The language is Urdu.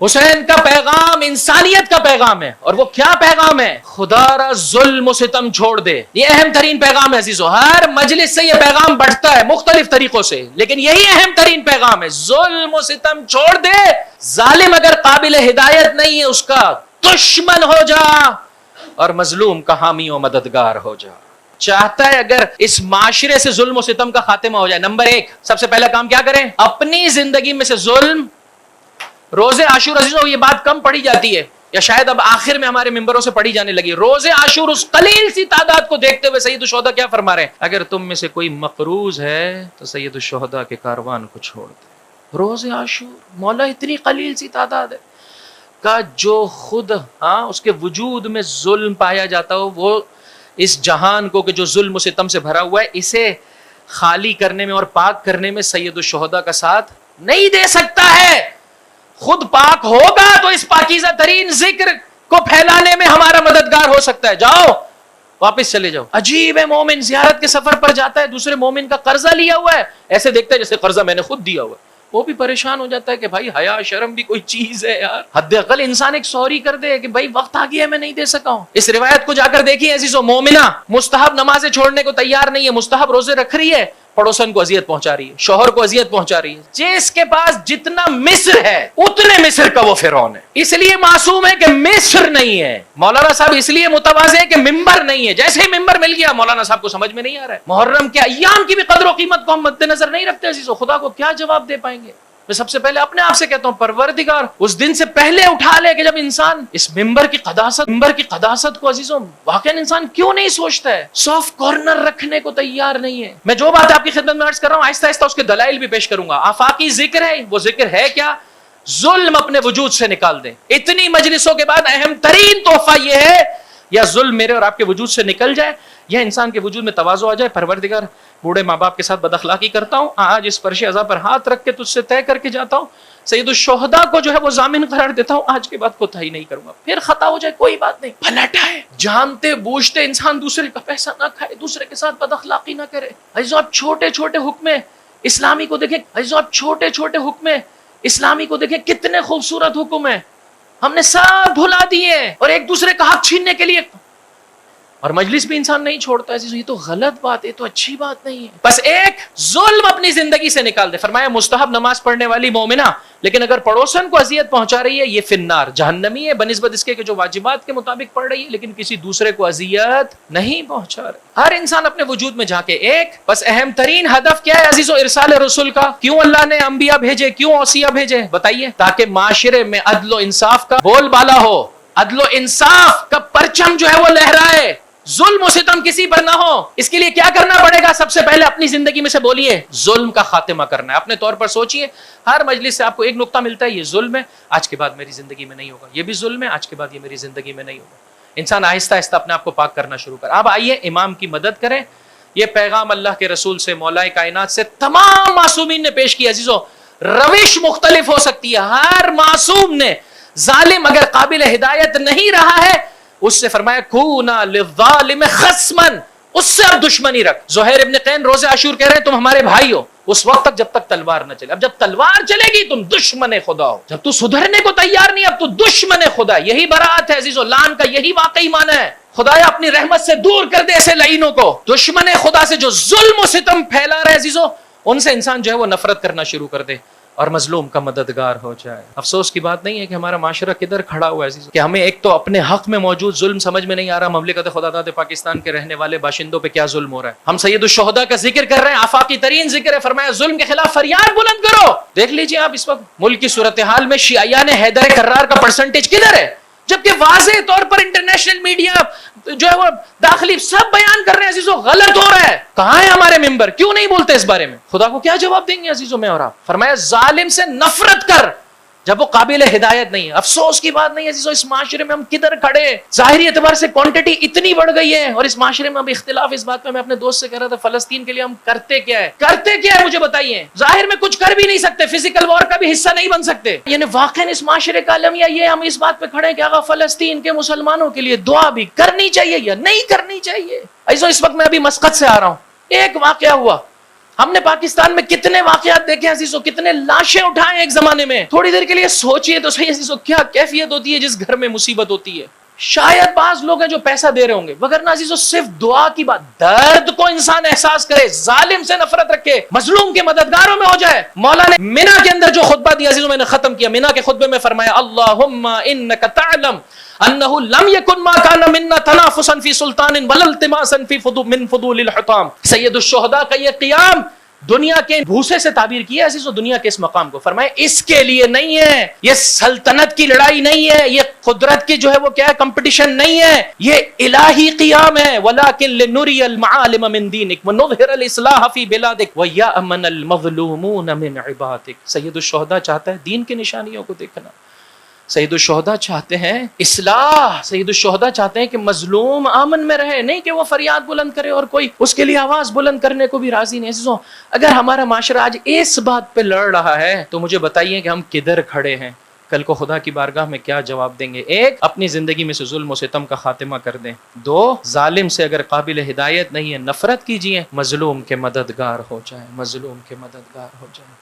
حسین کا پیغام انسانیت کا پیغام ہے، اور وہ کیا پیغام ہے؟ خدا را ظلم و ستم چھوڑ دے. یہ اہم ترین پیغام ہے عزیزو. ہر مجلس سے یہ پیغام بڑھتا ہے مختلف طریقوں سے، لیکن یہی اہم ترین پیغام ہے. ظلم و ستم چھوڑ دے. ظالم اگر قابل ہدایت نہیں ہے اس کا دشمن ہو جا، اور مظلوم کا حامی و مددگار ہو جا. چاہتا ہے اگر اس معاشرے سے ظلم و ستم کا خاتمہ ہو جائے، نمبر 1 سب سے پہلا کام کیا کریں؟ اپنی زندگی میں سے ظلم. روز عاشور عزیزو یہ بات کم پڑھی جاتی ہے، یا شاید اب آخر میں ہمارے ممبروں سے پڑھی جانے لگی. روز عاشور اس قلیل سی تعداد کو دیکھتے ہوئے سید الشہداء کیا فرما رہے ہیں؟ اگر تم میں سے کوئی مقروض ہے تو سید الشہداء کے کاروان کو چھوڑ دے. روز عاشور مولا اتنی قلیل سی تعداد ہے کا جو خود اس کے وجود میں ظلم پایا جاتا ہو، وہ اس جہان کو کہ جو ظلم و ستم سے بھرا ہوا ہے، اسے خالی کرنے میں اور پاک کرنے میں سید الشہداء کا ساتھ نہیں دے سکتا ہے. خود پاک ہوگا تو اس پاکیزہ ترین ذکر کو پھیلانے میں ہمارا مددگار ہو سکتا ہے. جاؤ واپس چلے جاؤ. عجیب ہے، مومن زیارت کے سفر پر جاتا ہے، دوسرے مومن کا قرضہ لیا ہوا ہے، ایسے دیکھتا ہے جیسے قرضہ میں نے خود دیا ہوا ہے. وہ بھی پریشان ہو جاتا ہے کہ بھائی حیا شرم بھی کوئی چیز ہے یار. حد اقل انسان ایک سوری کر دے کہ بھائی وقت آ گیا ہے میں نہیں دے سکا ہوں. اس روایت کو جا کر دیکھیے عزیزو. مومنہ مستحب نمازیں چھوڑنے کو تیار نہیں ہے، مستحب روزے رکھ رہی ہے، پڑوسن کو اذیت پہنچا رہی ہے، شوہر کو اذیت پہنچا رہی ہے. جس کے پاس جتنا مصر ہے اتنے مصر کا وہ فرعون ہے. اس لیے معصوم ہے کہ مصر نہیں ہے. مولانا صاحب اس لیے متواضع ہے کہ ممبر نہیں ہے. جیسے ہی ممبر مل گیا مولانا صاحب کو سمجھ میں نہیں آ رہا ہے. محرم کے ایام کی بھی قدر و قیمت کو ہم مد نظر نہیں رکھتے عزیزو. خدا کو کیا جواب دے پائیں گے؟ میں سب سے پہلے اپنے آپ سے کہتا ہوں پروردگار اس دن سے پہلے اٹھا لے کہ جب انسان اس ممبر کی قداست کو عزیزوں واقعا انسان کیوں نہیں سوچتا ہے؟ سافٹ کارنر رکھنے کو تیار نہیں ہے. میں جو بات آپ کی خدمت میں عرض کر رہا ہوں آہستہ آہستہ اس کے دلائل بھی پیش کروں گا. آفاقی ذکر ہے، وہ ذکر ہے کیا؟ ظلم اپنے وجود سے نکال دیں. اتنی مجلسوں کے بعد اہم ترین تحفہ یہ ہے، یا ظلم میرے اور آپ کے وجود سے نکل جائے، یا انسان کے وجود میں تواضع آ جائے. پروردگار بوڑھے ماں باپ کے ساتھ بد اخلاقی کرتا ہوں، آج اس فرش عزا پر ہاتھ رکھ کے تجھ سے طے کر کے جاتا ہوں، سید الشہداء کو جو ہے وہ ضامن قرار دیتا ہوں، آج کے بعد کوتاہی نہیں کروں گا. پھر خطا ہو جائے کوئی بات نہیں، پلٹ ہے. جانتے بوجھتے انسان دوسرے کا پیسہ نہ کھائے، دوسرے کے ساتھ بد اخلاقی نہ کرے. عزیزو آپ چھوٹے چھوٹے حکم اسلامی کو دیکھیں، عزیزو آپ چھوٹے چھوٹے حکم اسلامی کو دیکھیں، کتنے خوبصورت حکم ہیں، ہم نے سب بھلا دیے اور ایک دوسرے کا حق چھیننے کے لیے. اور مجلس بھی انسان نہیں چھوڑتا ہے. یہ تو غلط بات ہے، یہ تو اچھی بات نہیں ہے. بس ایک ظلم اپنی زندگی سے نکال دے. فرمایا مستحب نماز پڑھنے والی مومنہ لیکن اگر پڑوسن کو اذیت پہنچا رہی ہے یہ فی النار، جہنمی ہے، بنسبت اس کے کہ جو واجبات کے مطابق پڑھ رہی ہے لیکن کسی دوسرے کو اذیت نہیں پہنچا رہی. ہر انسان اپنے وجود میں جا کے ایک بس اہم ترین ہدف کیا ہے عزیزو؟ ارسال رسول کا. کیوں اللہ نے انبیاء بھیجے، کیوں اوصیاء بھیجے؟ بتائیے. تاکہ معاشرے میں عدل و انصاف کا بول بالا ہو، عدل و انصاف کا پرچم جو ہے وہ لہرائے، ظلم و ستم کسی پر نہ ہو. اس کے لیے کیا کرنا پڑے گا؟ سب سے پہلے اپنی زندگی میں سے بولیے ظلم کا خاتمہ کرنا ہے. اپنے طور پر سوچئے، ہر مجلس سے آپ کو ایک نقطہ ملتا ہے، یہ ظلم ہے، آج کے بعد میری زندگی میں نہیں ہوگا. یہ بھی ظلم ہے، آج کے بعد یہ میری زندگی میں نہیں ہوگا. انسان آہستہ آہستہ اپنے آپ کو پاک کرنا شروع کر. اب آئیے امام کی مدد کریں. یہ پیغام اللہ کے رسول سے، مولا کائنات سے تمام معصومین نے پیش کیا. عزیزو روش مختلف ہو سکتی ہے، ہر معصوم نے، ظالم اگر قابل ہدایت نہیں رہا ہے اس سے فرمایا کونا للظالم خصمن، اس سے اب دشمنی رکھ. زہیر ابن قین روز عاشور کہہ رہے ہیں تم ہمارے بھائی ہو اس وقت تک جب تک تلوار نہ چلے. اب جب تلوار چلے گی تم دشمن خدا ہو. جب تو سدھرنے کو تیار نہیں اب تو دشمن خدا. یہی برات ہے عزیزو، لعن کا یہی واقعی معنی ہے. خدایا اپنی رحمت سے دور کر دے ایسے لعینوں کو. دشمن خدا سے جو ظلم و ستم پھیلا رہے عزیزو، ان سے انسان جو ہے وہ نفرت کرنا شروع کر دے اور مظلوم کا مددگار ہو جائے. افسوس کی بات نہیں ہے کہ ہمارا معاشرہ کدھر کھڑا ہوا ہے کہ ہمیں ایک تو اپنے حق میں موجود ظلم سمجھ میں نہیں آ رہا، مملکت خدا داد پاکستان کے رہنے والے باشندوں پہ کیا ظلم ہو رہا ہے. ہم سید الشہداء کا ذکر کر رہے ہیں، آفاقی ترین ذکر ہے. فرمایا ظلم کے خلاف فریاد بلند کرو. دیکھ لیجئے آپ اس وقت ملک کی صورتحال میں شیعیان حیدر کرار کا پرسنٹیج کدھر ہے، جبکہ واضح طور پر انٹرنیشنل میڈیا جو ہے وہ داخلی سب بیان کر رہے ہیں عزیزو غلط ہو رہا ہے. کہاں ہے ہمارے ممبر؟ کیوں نہیں بولتے اس بارے میں؟ خدا کو کیا جواب دیں گے عزیزو میں اور آپ؟ فرمایا ظالم سے نفرت کر جب وہ قابل ہدایت نہیں ہے. افسوس کی بات نہیں عزیزو، اس معاشرے میں ہم کدھر کھڑے؟ ظاہری اعتبار سے کوانٹٹی اتنی بڑھ گئی ہے اور اس معاشرے میں اب اختلاف اس بات میں اپنے دوست سے کہہ رہا تھا فلسطین کے لیے ہم کرتے کیا ہے مجھے بتائیے. ظاہر میں کچھ کر بھی نہیں سکتے، فزیکل وار کا بھی حصہ نہیں بن سکتے. یعنی واقعا اس معاشرے کا المیہ یہ ہم اس بات پہ کھڑے ہیں کہ آقا فلسطین کے مسلمانوں کے لیے دعا بھی کرنی چاہیے یا نہیں کرنی چاہیے. عزیزو اس وقت میں ابھی مسقط سے آ رہا ہوں، ایک واقعہ ہوا ہم نے پاکستان میں کتنے واقعات دیکھے ہیں عزیزو، کتنے لاشیں اٹھائے ایک زمانے میں. تھوڑی دیر کے لیے سوچئے تو صحیح عزیزو کیا کیفیت ہوتی ہے جس گھر میں مصیبت ہوتی ہے. شاید بعض لوگ ہیں جو پیسہ دے رہے ہوں گے، وگرنہ عزیزو صرف دعا کی بات، درد کو انسان احساس کرے، ظالم سے نفرت رکھے، مظلوم کے مددگاروں میں ہو جائے. مولا نے مینا کے اندر جو خطبہ دیا عزیزو، میں نے ختم کیا، مینا کے خطبے میں فرمایا اللہم انک تعلم انه لم يكن ما كان منا تنافسا في سلطان ولا التماسا في من فضول الحطام. سید الشہداء کا یہ قیام دنیا کے بھوسے سے تعبیر کیا عزیزو، دنیا کے اس مقام کو فرمائے اس کے لیے نہیں ہے، یہ سلطنت کی لڑائی نہیں ہے، یہ قدرت کی جو ہے وہ کیا ہے کمپٹیشن نہیں ہے، یہ الہی قیام ہے. وَلَكِنْ لِنُرِيَ الْمَعَالِمَ مِنْ دِينِكَ وَنُظْهِرَ الْإِصْلَاحَ فِي بِلَادِكَ وَيَأْمَنَ الْمَظْلُومُونَ مِنْ عِبَادِكَ. سید الشہداء چاہتا ہے دین کی نشانیوں کو دیکھنا، سید الشہداء چاہتے ہیں اصلاح، سید الشہداء چاہتے ہیں کہ مظلوم امن میں رہے، نہیں کہ وہ فریاد بلند کرے اور کوئی اس کے لیے آواز بلند کرنے کو بھی راضی نہیں. عزیزوں اگر ہمارا معاشرہ آج اس بات پہ لڑ رہا ہے تو مجھے بتائیے کہ ہم کدھر کھڑے ہیں، کل کو خدا کی بارگاہ میں کیا جواب دیں گے؟ ایک، اپنی زندگی میں سے ظلم و ستم کا خاتمہ کر دیں. دو، ظالم سے اگر قابل ہدایت نہیں ہے نفرت کیجئے، مظلوم کے مددگار ہو جائیں، مظلوم کے مددگار ہو جائیں.